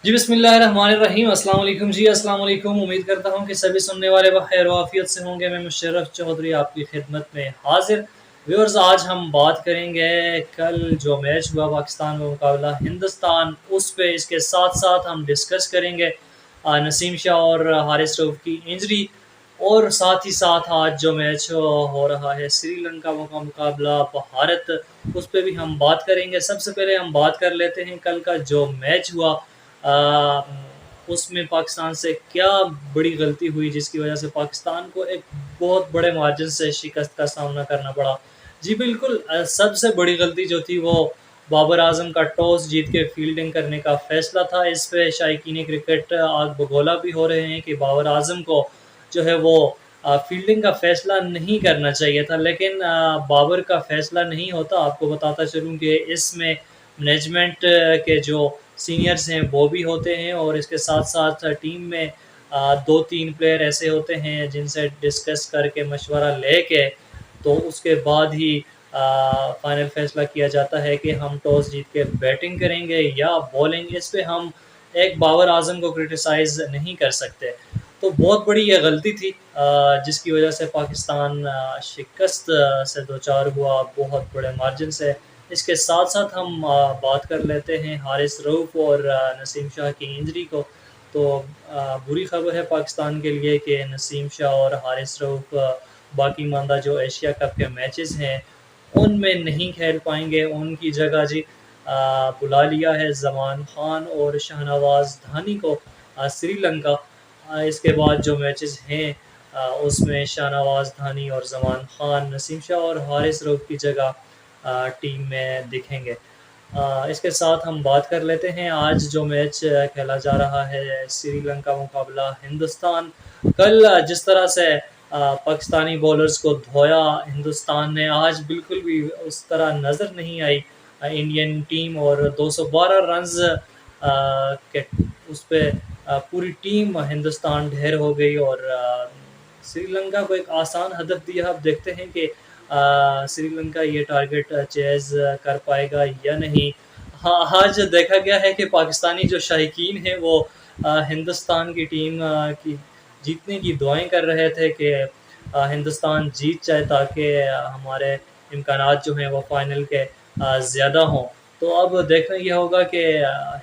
جی بسم اللہ الرحمن الرحیم، السلام علیکم جی، السلام علیکم۔ امید کرتا ہوں کہ سبھی سننے والے بخیر و عافیت سے ہوں گے۔ میں مشرف چودھری آپ کی خدمت میں حاضر۔ ویورز، آج ہم بات کریں گے کل جو میچ ہوا پاکستان کا مقابلہ ہندوستان، اس پہ اس کے ساتھ ساتھ ہم ڈسکس کریں گے نسیم شاہ اور حارث رؤف کی انجری، اور ساتھ ہی ساتھ آج جو میچ ہو رہا ہے سری لنکا کا مقابلہ بھارت، اس پہ بھی ہم بات کریں گے۔ سب سے پہلے ہم بات کر لیتے ہیں کل کا جو میچ ہوا، اس میں پاکستان سے کیا بڑی غلطی ہوئی جس کی وجہ سے پاکستان کو ایک بہت بڑے مارجن سے شکست کا سامنا کرنا پڑا۔ جی بالکل، سب سے بڑی غلطی جو تھی وہ بابر اعظم کا ٹاس جیت کے فیلڈنگ کرنے کا فیصلہ تھا۔ اس پہ شائقین کرکٹ آگ بگولا بھی ہو رہے ہیں کہ بابر اعظم کو جو ہے وہ فیلڈنگ کا فیصلہ نہیں کرنا چاہیے تھا، لیکن بابر کا فیصلہ نہیں ہوتا۔ آپ کو بتاتا چلوں کہ اس میں مینجمنٹ کے جو سینئرز ہیں وہ بھی ہوتے ہیں، اور اس کے ساتھ ساتھ ٹیم میں دو تین پلیئر ایسے ہوتے ہیں جن سے ڈسکس کر کے مشورہ لے کے تو اس کے بعد ہی فائنل فیصلہ کیا جاتا ہے کہ ہم ٹاس جیت کے بیٹنگ کریں گے یا بولنگ۔ اس پہ ہم ایک بابر اعظم کو کرٹیسائز نہیں کر سکتے۔ تو بہت بڑی یہ غلطی تھی جس کی وجہ سے پاکستان شکست سے دوچار ہوا بہت بڑے مارجن سے۔ اس کے ساتھ ساتھ ہم بات کر لیتے ہیں حارث رؤف اور نسیم شاہ کی انجری کو۔ تو بری خبر ہے پاکستان کے لیے کہ نسیم شاہ اور حارث رؤف باقی ماندہ جو ایشیا کپ کے میچز ہیں ان میں نہیں کھیل پائیں گے۔ ان کی جگہ جی بلا لیا ہے زمان خان اور شاہنواز دھانی کو سری لنکا۔ اس کے بعد جو میچز ہیں اس میں شاہنواز دھانی اور زمان خان نسیم شاہ اور حارث رؤف کی جگہ ٹیم میں دکھیں گے۔ اس کے ساتھ ہم بات کر لیتے ہیں آج جو میچ کھیلا جا رہا ہے سری لنکا مقابلہ ہندوستان۔ کل جس طرح سے پاکستانی بولرز کو دھویا ہندوستان نے، آج بالکل بھی اس طرح نظر نہیں آئی انڈین ٹیم، اور 212 رنز کے اس پہ پوری ٹیم ہندوستان ڈھیر ہو گئی اور سری لنکا کو ایک آسان ہدف دیا۔ اب دیکھتے ہیں کہ سری لنکا یہ ٹارگٹ چیز کر پائے گا یا نہیں۔ ہاں، آج دیکھا گیا ہے کہ پاکستانی جو شائقین ہیں وہ ہندوستان کی ٹیم کی جیتنے کی دعائیں کر رہے تھے کہ ہندوستان جیت جائے تاکہ ہمارے امکانات جو ہیں وہ فائنل کے زیادہ ہوں۔ تو اب دیکھنا یہ ہوگا کہ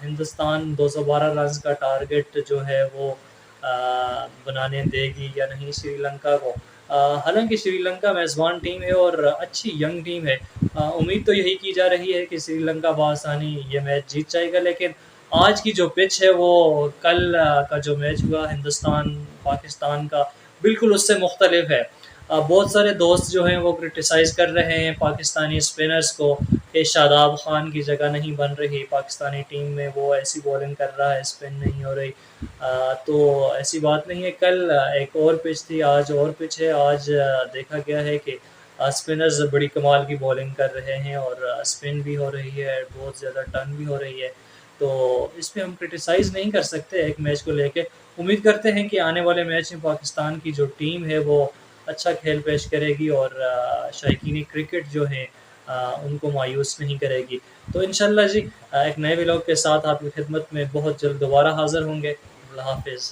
ہندوستان 212 رنز کا ٹارگٹ جو ہے وہ بنانے دے گی یا نہیں سری لنکا کو۔ حالانکہ سری لنکا میزبان ٹیم ہے اور اچھی ینگ ٹیم ہے، امید تو یہی کی جا رہی ہے کہ سری لنکا بآسانی یہ میچ جیت جائے گا، لیکن آج کی جو پچ ہے وہ کل کا جو میچ ہوا ہندوستان پاکستان کا بالکل اس سے مختلف ہے۔ بہت سارے دوست جو ہیں وہ کرٹیسائز کر رہے ہیں پاکستانی اسپنرز کو کہ شاداب خان کی جگہ نہیں بن رہی پاکستانی ٹیم میں، وہ ایسی بولنگ کر رہا ہے، اسپن نہیں ہو رہی۔ تو ایسی بات نہیں ہے، کل ایک اور پچ تھی، آج اور پچ ہے۔ آج دیکھا گیا ہے کہ اسپنرز بڑی کمال کی بولنگ کر رہے ہیں اور اسپن بھی ہو رہی ہے، بہت زیادہ ٹرن بھی ہو رہی ہے۔ تو اس پہ ہم کرٹیسائز نہیں کر سکتے ایک میچ کو لے کے۔ امید کرتے ہیں کہ آنے والے میچ میں پاکستان کی جو ٹیم ہے وہ اچھا کھیل پیش کرے گی اور شائقین کرکٹ جو ہیں ان کو مایوس نہیں کرے گی۔ تو انشاءاللہ جی ایک نئے ولاگ کے ساتھ آپ کی خدمت میں بہت جلد دوبارہ حاضر ہوں گے۔ اللہ حافظ۔